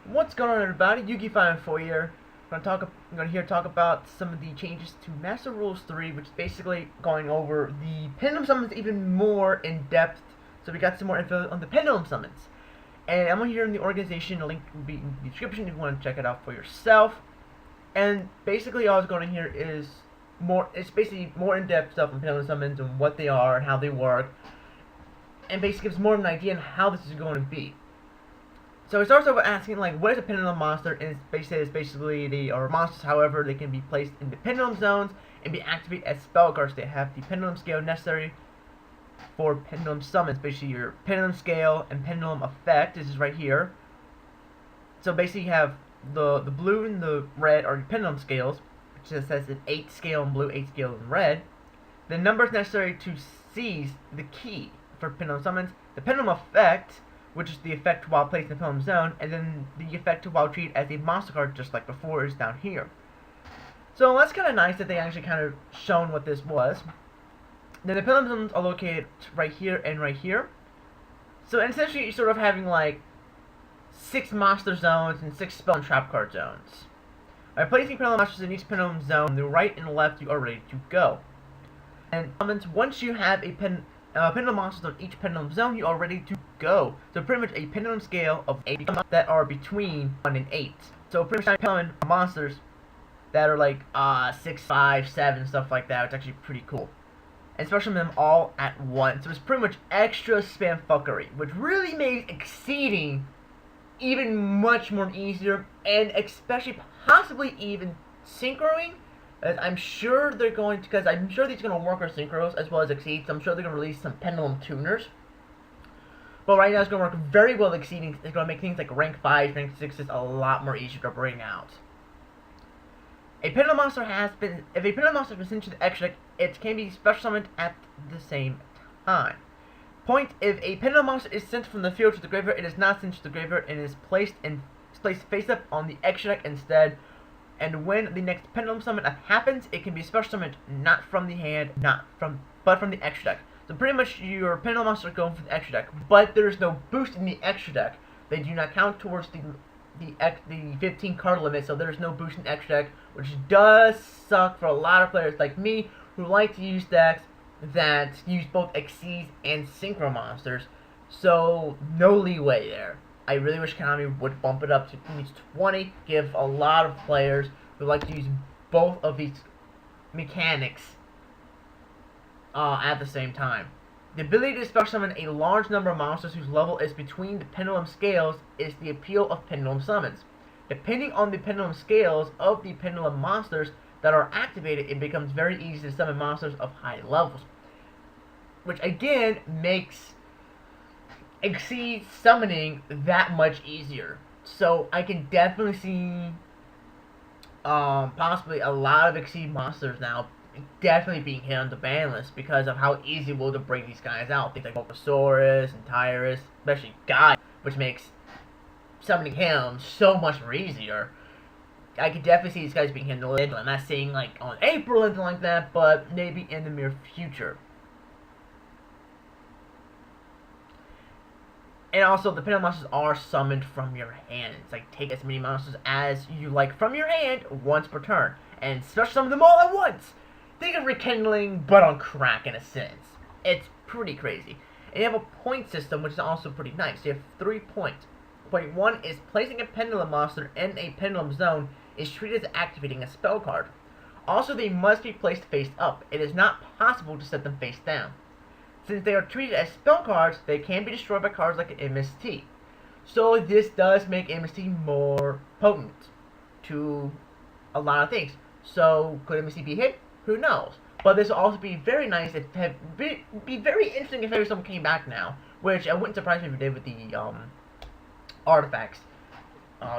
What's going on, everybody? Yugi54 here. I'm gonna talk about some of the changes to Master Rules 3, which is basically going over the Pendulum Summons even more in depth. So we got some more info on the Pendulum Summons. And I'm here in the organization, the link will be in the description if you want to check it out for yourself. And basically all I was going here is it's basically more in-depth stuff on Pendulum Summons and what they are and how they work. And basically gives more of an idea on how this is going to be. So it starts off with asking, like, what is a pendulum monster? And it's basically they are monsters, however, they can be placed in the pendulum zones and be activated as spell cards. They have the pendulum scale necessary for pendulum summons. Basically, your pendulum scale and pendulum effect. This is right here. So basically, you have the blue and the red are your pendulum scales, which just says an 8 scale in blue, 8 scale in red. The numbers necessary to seize the key for pendulum summons. The pendulum effect, which is the effect while placed in the pendulum zone, and then the effect while treated as a monster card, just like before, is down here. So that's kind of nice that they actually kind of shown what this was. Then the pendulum zones are located right here and right here. So essentially, you're sort of having like 6 monster zones and 6 spell and trap card zones. By placing pendulum monsters in each pendulum zone, the right and left, you are ready to go. And once you have a pendulum monsters on each pendulum zone, you are ready to go. So pretty much a pendulum scale of 8 that are between 1 and 8. So pretty much pendulum monsters that are like 6, 5, 7, stuff like that. It's actually pretty cool. And especially them all at once. So it's pretty much extra spam fuckery, which really made exceeding even much more easier, and especially possibly even synchroing. I'm sure they're going to, because I'm sure these are going to work with synchros as well as exceeds. So I'm sure they're going to release some pendulum tuners. But right now it's going to work very well with exceeding. It's going to make things like rank 5s, rank 6s a lot more easier to bring out. If a pendulum monster has been sent to the extra deck, it can be special summoned at the same time. Point: if a pendulum monster is sent from the field to the graveyard, it is not sent to the graveyard and is placed face up on the extra deck instead. And when the next pendulum summon happens, it can be special summoned not from the hand, but from the extra deck. So pretty much your pendulum monster are going for the extra deck, but there is no boost in the extra deck. They do not count towards the 15 card limit, so there's no boost in the extra deck, which does suck for a lot of players like me who like to use decks that use both Exceeds and Synchro monsters. So no leeway there. I really wish Konami would bump it up to at least 20, give a lot of players who like to use both of these mechanics at the same time. The ability to special summon a large number of monsters whose level is between the pendulum scales is the appeal of Pendulum Summons. Depending on the pendulum scales of the pendulum monsters that are activated, it becomes very easy to summon monsters of high levels, which again makes Exceed summoning that much easier. So I can definitely see possibly a lot of Exceed monsters now definitely being hit on the ban list because of how easy it will to bring these guys out. Things like Bulbasaurus and Tyrus, especially Guy, which makes summoning him so much more easier. I could definitely see these guys being hit on the list. I'm not saying like on April or anything like that, but maybe in the near future. And also, the pendulum monsters are summoned from your hand. It's like, take as many monsters as you like from your hand once per turn. And special summon them all at once! Think of Rekindling, but on crack in a sense. It's pretty crazy. And you have a point system, which is also pretty nice. You have 3 points. Point 1 is placing a pendulum monster in a pendulum zone is treated as activating a spell card. Also, they must be placed face up. It is not possible to set them face down. Since they are treated as spell cards, they can be destroyed by cards like an MST. So this does make MST more potent to a lot of things. So could MST be hit? Who knows? But this will also be very nice. Be very interesting if maybe someone came back now, which I wouldn't surprise me if we did with the artifacts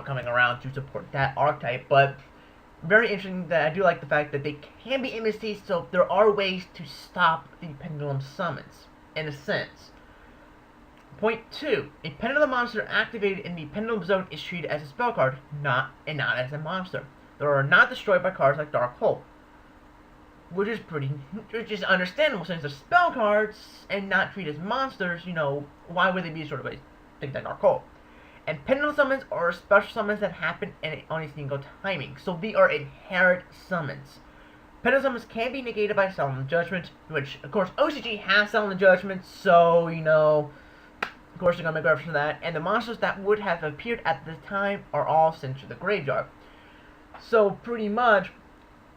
coming around to support that archetype. But very interesting that I do like the fact that they can be MSTs, so there are ways to stop the Pendulum Summons, in a sense. Point 2. A Pendulum monster activated in the Pendulum Zone is treated as a spell card, not as a monster. They are not destroyed by cards like Dark Hole, which is understandable since they're spell cards and not treated as monsters. You know, why would they be sort of a thing like Dark Hole? And Pendulum Summons are special summons that happen on a single timing, so they are inherent summons. Pendulum Summons can be negated by Silent Judgment, which, of course, OCG has Silent Judgment, so, you know, of course they're going to make reference to that. And the monsters that would have appeared at this time are all sent to the graveyard. So, pretty much,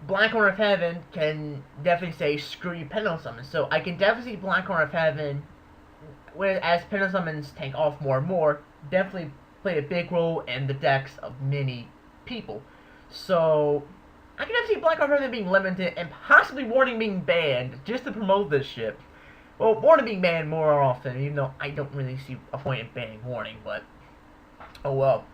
Black Horn of Heaven can definitely say, screw you, Pendulum Summons. So, I can definitely see Black Horn of Heaven, as Pendulum Summons tank off more and more, definitely play a big role in the decks of many people. So, I can definitely see Black Horn of Heaven being limited and possibly Warning being banned just to promote this shit. Well, Warning being banned more often, even though I don't really see a point in banning Warning, but oh well.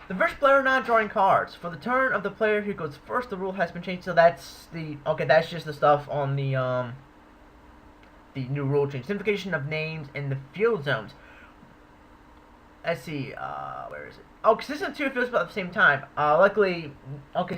The first player not drawing cards. For the turn of the player who goes first, the rule has been changed, so that's that's just the stuff on the new rule change. Simplification of names in the field zones. Let's see, where is it? Oh, consistent 2 field spells at the same time. Luckily,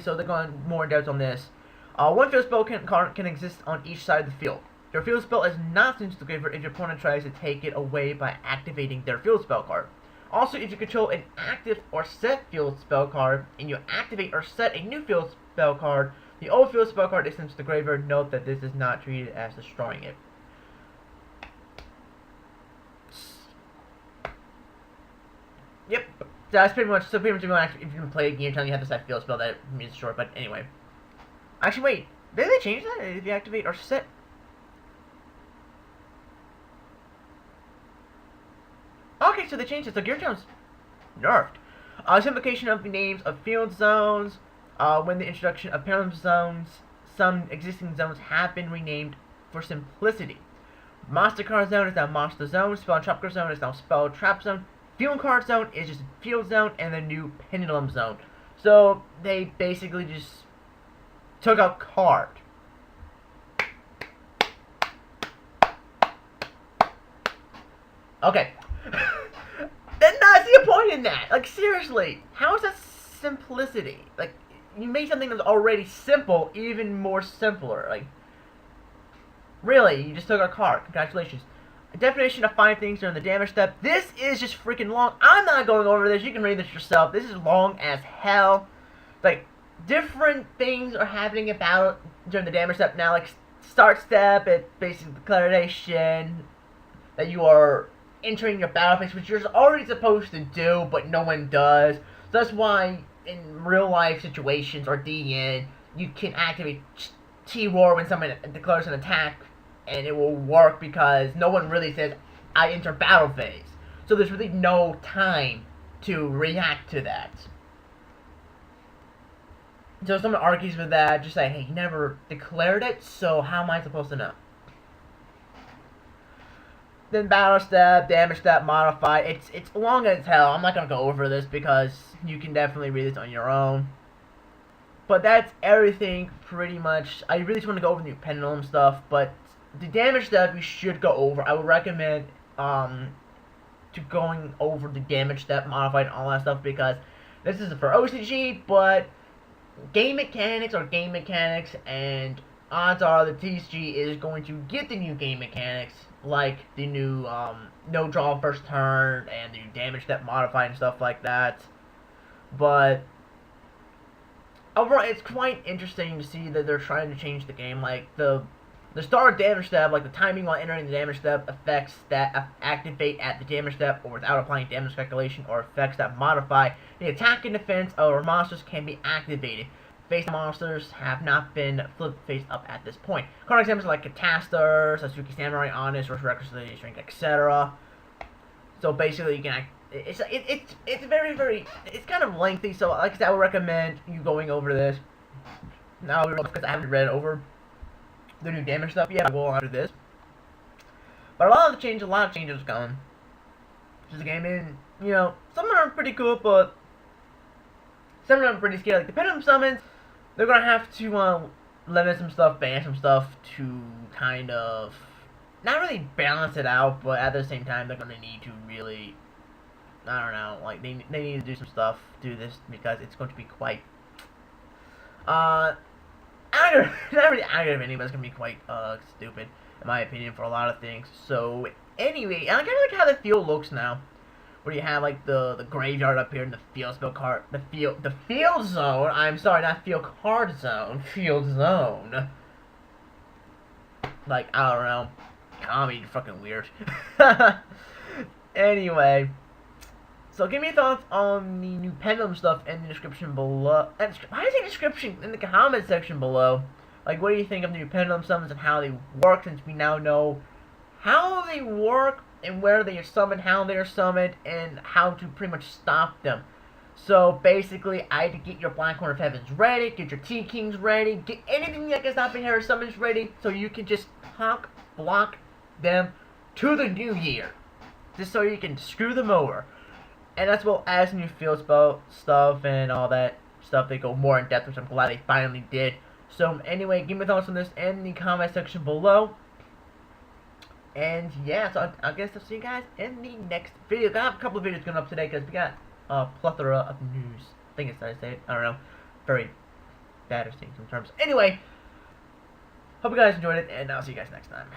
so they're going more in depth on this. One field spell can exist on each side of the field. Your field spell is not sent to the graveyard if your opponent tries to take it away by activating their field spell card. Also, if you control an active or set field spell card, and you activate or set a new field spell card, the old field spell card is sent to the graveyard. Note that this is not treated as destroying it. Yep, that's pretty much, if you're going to play a game, telling you have to set field spell, that means short, but anyway. Actually, wait, did they change that? If you activate or set... Okay, so they changed it, so Gear Town's nerfed. Simplification of the names of field zones. When the introduction of Pendulum zones, some existing zones have been renamed for simplicity. Monster Card Zone is now Monster Zone, Spell and Trap Card Zone is now Spell Trap Zone, Field Card Zone is just Field Zone, and the new Pendulum Zone. So, they basically just took out card. Okay. Then I see a point in that. Like, seriously, how is that simplicity? Like, you made something that's already simple even more simpler. Like, really, you just took our card. Congratulations. A definition of 5 things during the damage step. This is just freaking long. I'm not going over this. You can read this yourself. This is long as hell. Like, different things are happening about during the damage step now. Like, start step, it's basically declaration that you are entering your battle phase, which you're already supposed to do, but no one does. So that's why in real life situations or DN, you can activate T-Roar when someone declares an attack, and it will work because no one really says, I enter battle phase. So there's really no time to react to that. So if someone argues with that, just say, hey, you never declared it, so how am I supposed to know? Then battle step, damage step, modify. It's long as hell. I'm not gonna go over this because you can definitely read this on your own. But that's everything pretty much. I really just want to go over the new Pendulum stuff, but the damage step we should go over. I would recommend to going over the damage step, modified, and all that stuff, because this is for OCG, but game mechanics are game mechanics, and odds are the TCG is going to get the new game mechanics, like the new no draw first turn, and the new damage step modified and stuff like that. But overall, it's quite interesting to see that they're trying to change the game. Like, the start damage step, like the timing while entering the damage step, effects that activate at the damage step or without applying damage calculation, or effects that modify the attack and defense of monsters can be activated. Face monsters have not been flipped face up at this point. Current examples like Catastor, Satsuki Samurai, Honest, Rush Recklessly, Strength, etc. So basically, you can it's very, it's kind of lengthy. So like I said, I would recommend you going over this now, because I haven't read over the new damage stuff yet. I will after this. But a lot of changes coming. Just the game, and you know, some of them are pretty cool, but some of them are pretty scary. Like the Pendulum Summons, they're gonna have to limit some stuff, ban some stuff to kind of not really balance it out, but at the same time they're gonna need to really, I don't know, like they need to do some stuff, do this, because it's going to be quite not really aggravating, but it's gonna be quite stupid in my opinion for a lot of things. So anyway, I kind of like how the field looks now. where you have like the graveyard up here and the field spell card, the field zone. I'm sorry, not field card zone, field zone. Like, I don't know, comedy fucking weird. Anyway, so give me your thoughts on the new Pendulum stuff in the description below. Why did I say description in the comment section below? Like, what do you think of the new Pendulum Summons and how they work, since we now know how they work and where they are summoned, how they are summoned, and how to pretty much stop them. So basically, I had to get your Blackhorn of Heavens ready, get your T-Kings ready, get anything that can stop Inherit Summons ready, so you can just block them to the new year. Just so you can screw them over. And that's well as new field spell stuff and all that stuff. They go more in depth, which I'm glad they finally did. So anyway, give me thoughts on this in the comment section below. And yeah, so I guess I'll see you guys in the next video. I have a couple of videos going up today because we got a plethora of news. I think it's how I say it. I don't know. Very bad at saying some terms. Anyway, hope you guys enjoyed it, and I'll see you guys next time.